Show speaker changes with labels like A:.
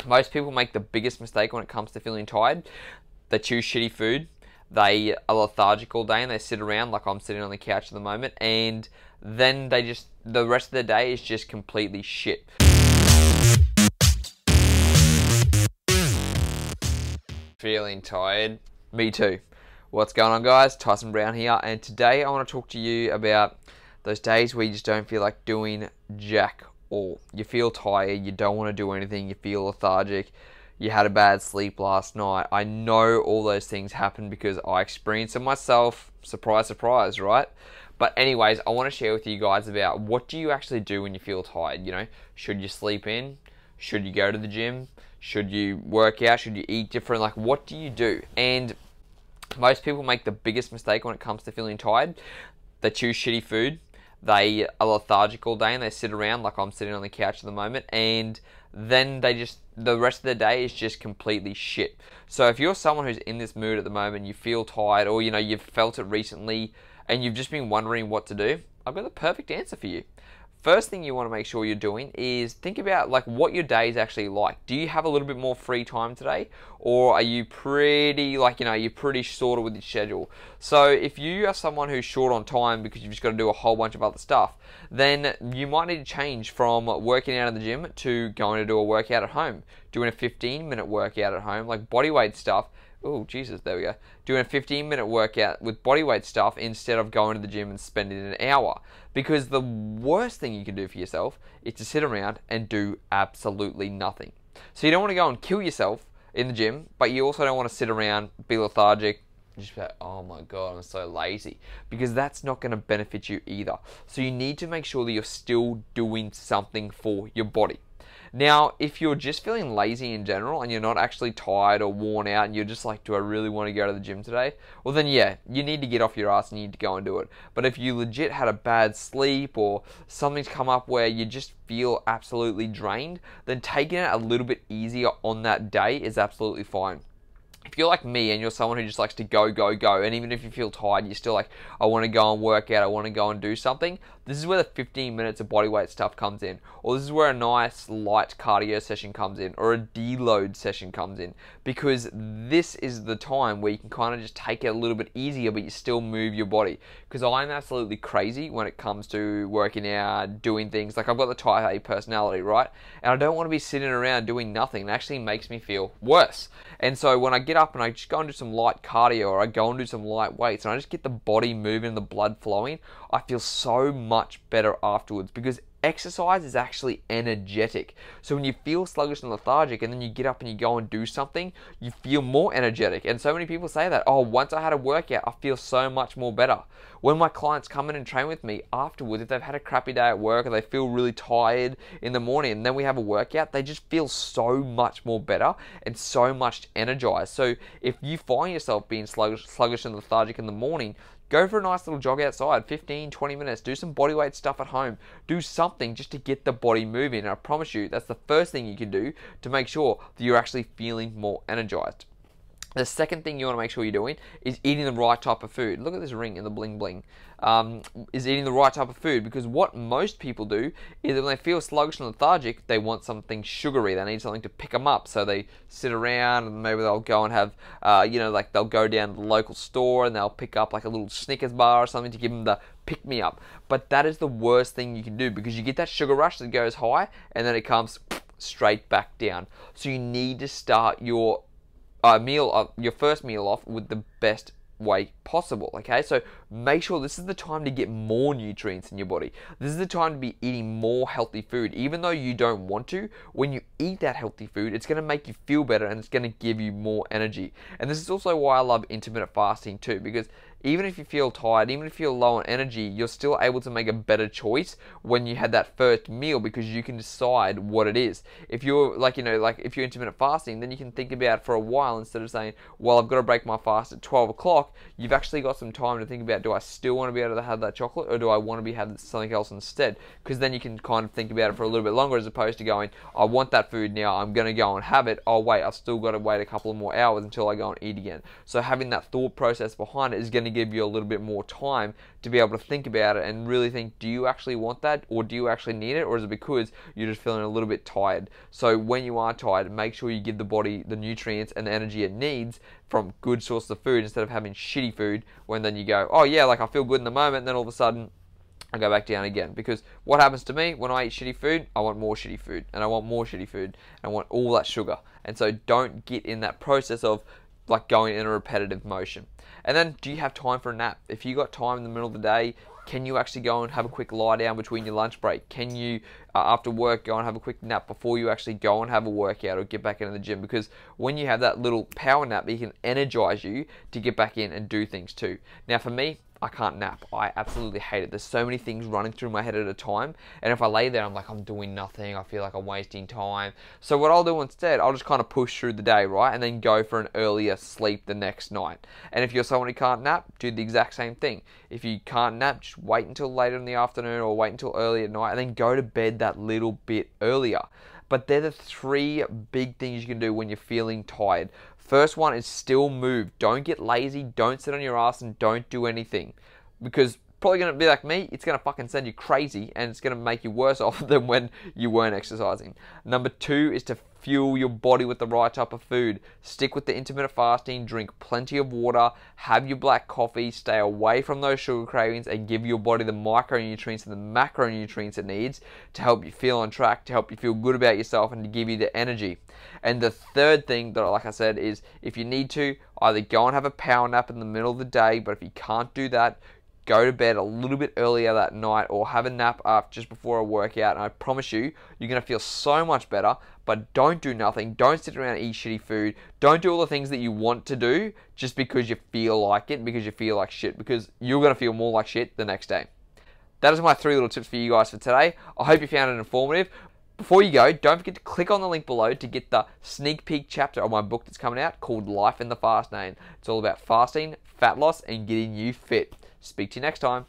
A: Most people make the biggest mistake when it comes to feeling tired. They choose shitty food. They are lethargic all day and they sit around like I'm sitting on the couch at the moment, and then the rest of their day is just completely shit. Feeling tired? Me too. What's going on, guys? Tyson Brown here, and today I want to talk to you about those days where you just don't feel like doing jack all. You feel tired, you don't want to do anything, you feel lethargic, you had a bad sleep last night. I know all those things happen because I experienced it myself. Surprise, surprise, right? But anyways, I want to share with you guys about what do you actually do when you feel tired. You know, should you sleep in? Should you go to the gym? Should you work out? Should you eat different? Like, what do you do? And most people make the biggest mistake when it comes to feeling tired. They choose shitty food. They are lethargic all day and they sit around like I'm sitting on the couch at the moment, and then the rest of their day is just completely shit. So if you're someone who's in this mood at the moment, you feel tired, or you know you've felt it recently and you've just been wondering what to do, I've got the perfect answer for you. First thing you want to make sure you're doing is think about like what your day is actually like. Do you have a little bit more free time today, or are you pretty you're pretty sorted with your schedule? So if you are someone who's short on time because you've just got to do a whole bunch of other stuff, then you might need to change from working out in the gym to going to do a workout at home, doing a 15-minute workout at home, like bodyweight stuff. Oh, Jesus, there we go. Doing a 15-minute workout with bodyweight stuff instead of going to the gym and spending an hour. Because the worst thing you can do for yourself is to sit around and do absolutely nothing. So you don't want to go and kill yourself in the gym, but you also don't want to sit around, be lethargic, just be like, oh my God, I'm so lazy. Because that's not going to benefit you either. So you need to make sure that you're still doing something for your body. Now, if you're just feeling lazy in general and you're not actually tired or worn out and you're just like, do I really want to go to the gym today? Well then yeah, you need to get off your ass and you need to go and do it. But if you legit had a bad sleep or something's come up where you just feel absolutely drained, then taking it a little bit easier on that day is absolutely fine. If you're like me and you're someone who just likes to go, and even if you feel tired, you're still like, I want to go and work out, I want to go and do something, this is where the 15 minutes of bodyweight stuff comes in. Or this is where a nice light cardio session comes in, or a deload session comes in. Because this is the time where you can kind of just take it a little bit easier, but you still move your body. Because I'm absolutely crazy when it comes to working out, doing things. Like, I've got the type A personality, right? And I don't want to be sitting around doing nothing. It actually makes me feel worse. And so when I get up and I just go and do some light cardio, or I go and do some light weights, and I just get the body moving, the blood flowing, I feel so much better afterwards, because exercise is actually energetic. So when you feel sluggish and lethargic and then you get up and you go and do something, you feel more energetic. And so many people say that, oh, once I had a workout, I feel so much more better. When my clients come in and train with me afterwards, if they've had a crappy day at work or they feel really tired in the morning and then we have a workout, they just feel so much more better and so much energized. So if you find yourself being sluggish and lethargic in the morning, go for a nice little jog outside, 15, 20 minutes, do some bodyweight stuff at home, do something just to get the body moving. And I promise you, that's the first thing you can do to make sure that you're actually feeling more energized. The second thing you want to make sure you're doing is eating the right type of food. Look at this ring in the bling bling. Is eating the right type of food, because what most people do is when they feel sluggish and lethargic, they want something sugary. They need something to pick them up. So they sit around and maybe they'll go and have, like they'll go down to the local store and they'll pick up like a little Snickers bar or something to give them the pick me up. But that is the worst thing you can do, because you get that sugar rush that goes high and then it comes straight back down. So you need to start your your first meal off with the best way possible. Okay, so make sure this is the time to get more nutrients in your body. This is the time to be eating more healthy food. Even though you don't want to, when you eat that healthy food, it's going to make you feel better and it's going to give you more energy. And this is also why I love intermittent fasting too, because even if you feel tired, even if you're low on energy, you're still able to make a better choice when you had that first meal, because you can decide what it is. If you're if you're intermittent fasting, then you can think about it for a while instead of saying, well, I've got to break my fast at 12 o'clock. You've actually got some time to think about, do I still want to be able to have that chocolate, or do I want to be having something else instead? Because then you can kind of think about it for a little bit longer, as opposed to going, I want that food now, I'm going to go and have it. Oh wait, I've still got to wait a couple of more hours until I go and eat again. So having that thought process behind it is going to to give you a little bit more time to be able to think about it and really think, do you actually want that, or do you actually need it, or is it because you're just feeling a little bit tired? So when you are tired, make sure you give the body the nutrients and the energy it needs from good sources of food, instead of having shitty food when then you go, oh yeah, like I feel good in the moment, and then all of a sudden I go back down again. Because what happens to me when I eat shitty food, I want more shitty food, and I want more shitty food, and I want all that sugar. And so don't get in that process of like going in a repetitive motion. And then, do you have time for a nap? If you got time in the middle of the day, can you actually go and have a quick lie down between your lunch break? Can you, after work, go and have a quick nap before you actually go and have a workout or get back into the gym? Because when you have that little power nap, it can energize you to get back in and do things too. Now for me, I can't nap. I absolutely hate it. There's so many things running through my head at a time, and if I lay there, I'm like, I'm doing nothing. I feel like I'm wasting time. So what I'll do instead, I'll just kind of push through the day, right? And then go for an earlier sleep the next night. And if you're someone who can't nap, do the exact same thing. If you can't nap, just wait until later in the afternoon or wait until early at night, and then go to bed that little bit earlier. But they're the 3 big things you can do when you're feeling tired. First one is still move. Don't get lazy. Don't sit on your ass and don't do anything. Because probably going to be like me, it's going to fucking send you crazy, and it's going to make you worse off than when you weren't exercising. Number 2 is to fuel your body with the right type of food. Stick with the intermittent fasting, drink plenty of water, have your black coffee, stay away from those sugar cravings, and give your body the micronutrients and the macronutrients it needs to help you feel on track, to help you feel good about yourself, and to give you the energy. And the third thing that, like I said, is if you need to, either go and have a power nap in the middle of the day, but if you can't do that, go to bed a little bit earlier that night, or have a nap after, just before a workout, and I promise you, you're going to feel so much better. But don't do nothing. Don't sit around and eat shitty food. Don't do all the things that you want to do just because you feel like it, because you feel like shit, because you're going to feel more like shit the next day. That is my 3 little tips for you guys for today. I hope you found it informative. Before you go, don't forget to click on the link below to get the sneak peek chapter of my book that's coming out called Life in the Fast Lane. It's all about fasting, fat loss, and getting you fit. Speak to you next time.